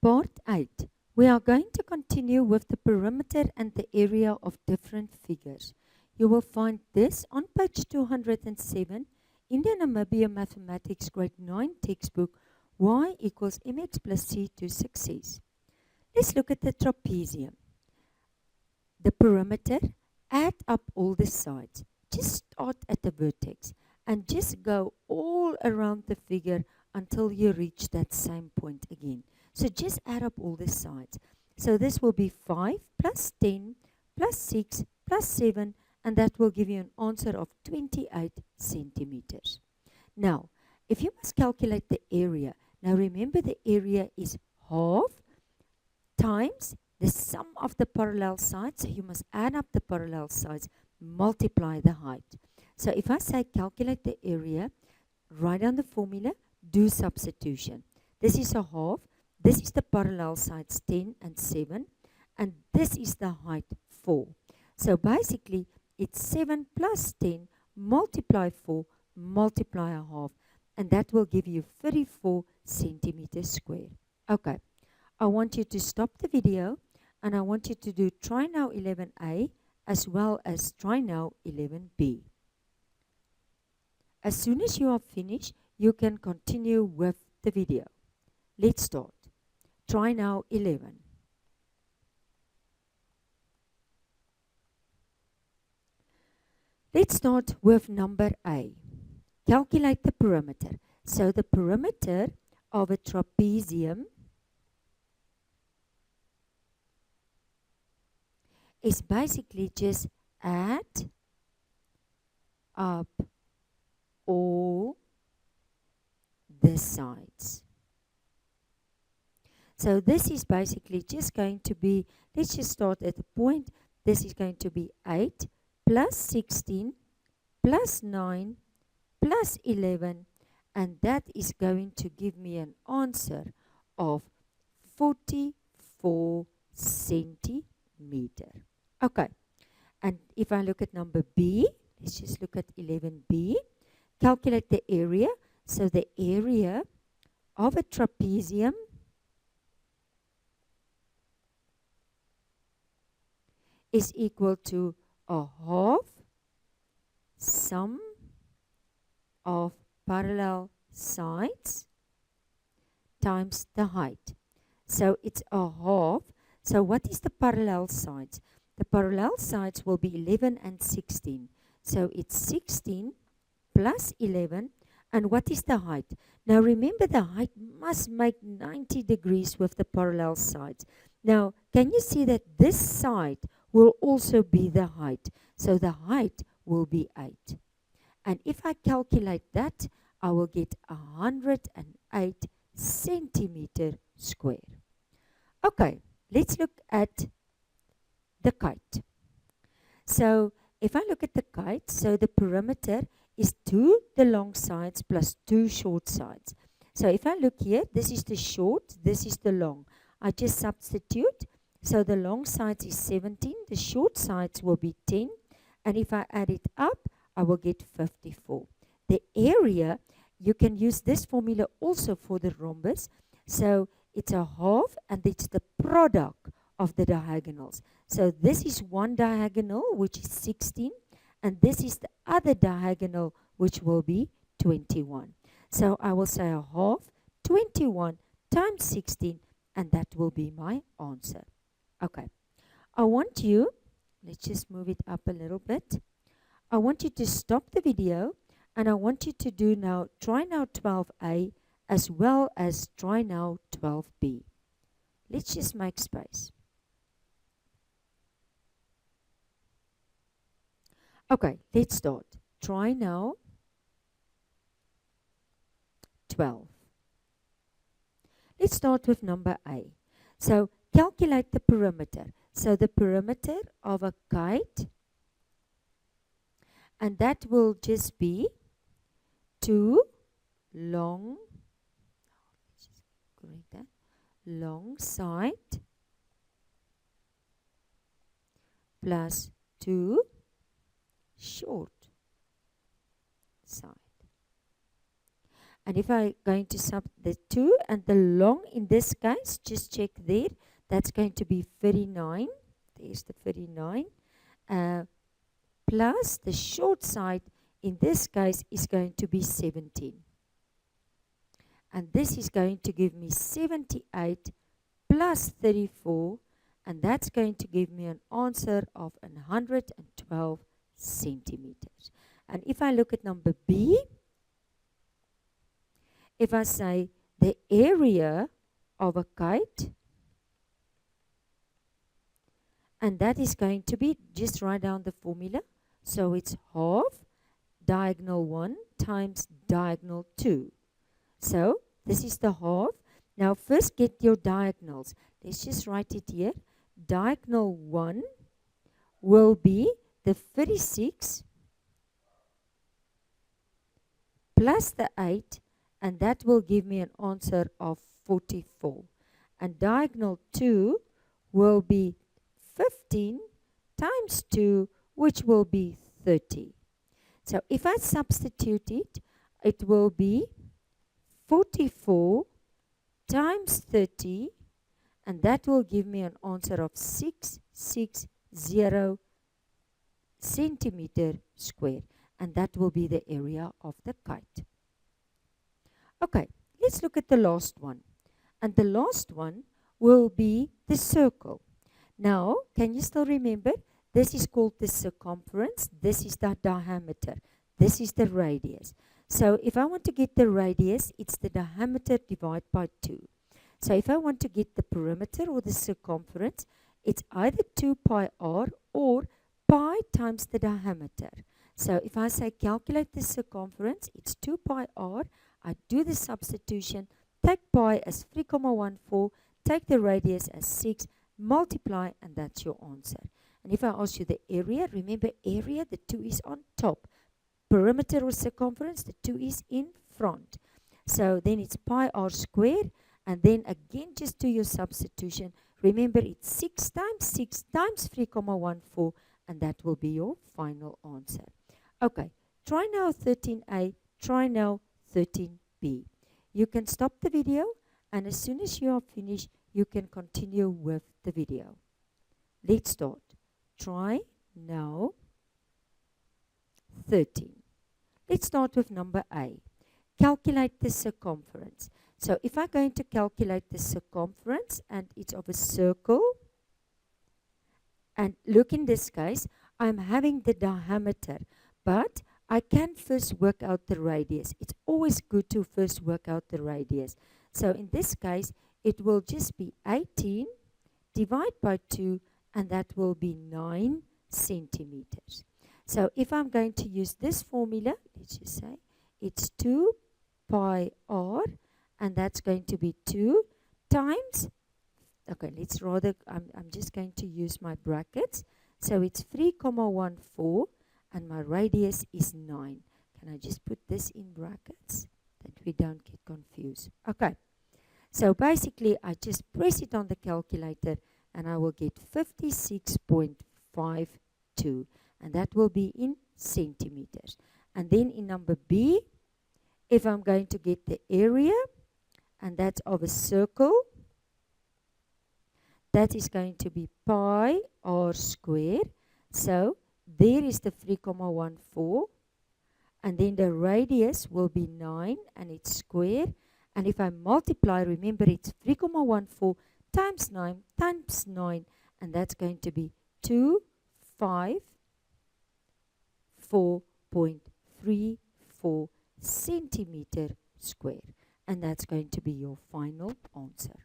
Part 8. We are going to continue with the perimeter and the area of different figures. You will find this on page 207 in the Namibian Mathematics Grade 9 textbook, y equals mx plus c to success. Let's look at the trapezium. The perimeter, add up all the sides. Just start at the vertex and just go all around the figure until you reach that same point again. So just add up all the sides. So this will be 5 plus 10 plus 6 plus 7, and that will give you an answer of 28 centimeters. Now, if you must calculate the area, now remember the area is half times the sum of the parallel sides. So you must add up the parallel sides, multiply the height. So if I say calculate the area, write down the formula, do substitution. This is a half. This is the parallel sides 10 and 7, and this is the height 4. So basically, it's 7 plus 10 multiply 4 multiply a half, and that will give you 34 centimeters square. Okay, I want you to stop the video, and I want you to do try now 11a as well as try now 11b. As soon as you are finished, you can continue with the video. Let's start. Try now 11. Let's start with number A. Calculate the perimeter. So the perimeter of a trapezium is basically just add up all the sides. So this is basically just going to be, let's just start at the point. This is going to be 8 plus 16 plus 9 plus 11, and that is going to give me an answer of 44 centimeter. Okay, and if I look at number B, let's just look at 11B. Calculate the area. So the area of a trapezium is equal to a half sum of parallel sides times the height. So it's a half. So what is the parallel sides? The parallel sides will be 11 and 16. So it's 16 plus 11. And what is the height? Now remember, the height must make 90 degrees with the parallel sides. Now, can you see that this side will also be the height? So the height will be 8. And if I calculate that, I will get 108 centimeter square. Okay, let's look at the kite. So if I look at the kite, so the perimeter is 2 the long sides plus 2 short sides. So if I look here, this is the short, this is the long. I just substitute. So the long sides is 17, the short sides will be 10, and if I add it up, I will get 54. The area, you can use this formula also for the rhombus. So it's a half, and it's the product of the diagonals. So this is one diagonal, which is 16, and this is the other diagonal, which will be 21. So I will say a half, 21 times 16, and that will be my answer. Okay, I want you, let's just move it up a little bit. I want you to stop the video, and I want you to do now, try now 12A as well as try now 12B. Let's just make space. Okay, let's start. Try now 12. Let's start with number A. So calculate the perimeter. So the perimeter of a kite, and that will just be 2 long, let's just correct that, long side plus 2 short side. And if I'm going to sub the 2 and the long in this case, just check there, that's going to be 39. There's the 39. Plus the short side in this case is going to be 17. And this is going to give me 78 plus 34, and that's going to give me an answer of 112 centimeters. And if I look at number B, if I say the area of a kite, and that is going to be, just write down the formula, so it's half diagonal 1 times diagonal 2. So this is the half. Now first get your diagonals. Let's just write it here. Diagonal 1 will be the 36 plus the 8, and that will give me an answer of 44. And diagonal 2 will be 15 times 2, which will be 30. So if I substitute it, it will be 44 times 30, and that will give me an answer of 660 centimeter square, and that will be the area of the kite. Okay, let's look at the last one. And the last one will be the circle. Now, can you still remember? This is called the circumference. This is the diameter. This is the radius. So if I want to get the radius, it's the diameter divided by 2. So if I want to get the perimeter or the circumference, it's either 2 pi r or pi times the diameter. So if I say calculate the circumference, it's 2 pi r. I do the substitution, take pi as 3,14, take the radius as 6, multiply, and that's your answer. And if I ask you the area, remember area, the 2 is on top. Perimeter or circumference, the 2 is in front. So then it's pi r squared, and then again just do your substitution. Remember it's 6 times 3,14, and that will be your final answer. Okay, try now 13a, try now 13b. You can stop the video, and as soon as you are finished, you can continue with the video. Let's start. Try now 13. Let's start with number A. Calculate the circumference. So if I'm going to calculate the circumference, and it's of a circle, and look, in this case, I'm having the diameter, but I can first work out the radius. It's always good to first work out the radius. So in this case, it will just be 18 divided by 2, and that will be 9 centimeters. So if I'm going to use this formula, let's just say it's 2 pi r, and that's going to be 2 times, okay, let's rather, I'm just going to use my brackets. So it's 3,14, and my radius is 9. Can I just put this in brackets that we don't get confused? Okay. So basically, I just press it on the calculator, and I will get 56.52, and that will be in centimeters. And then in number B, if I'm going to get the area, and that's of a circle, that is going to be pi r squared. So there is the 3,14, and then the radius will be 9, and it's squared. And if I multiply, remember it's 3,14 times 9 times 9, and that's going to be 254.34 centimeter square. And that's going to be your final answer.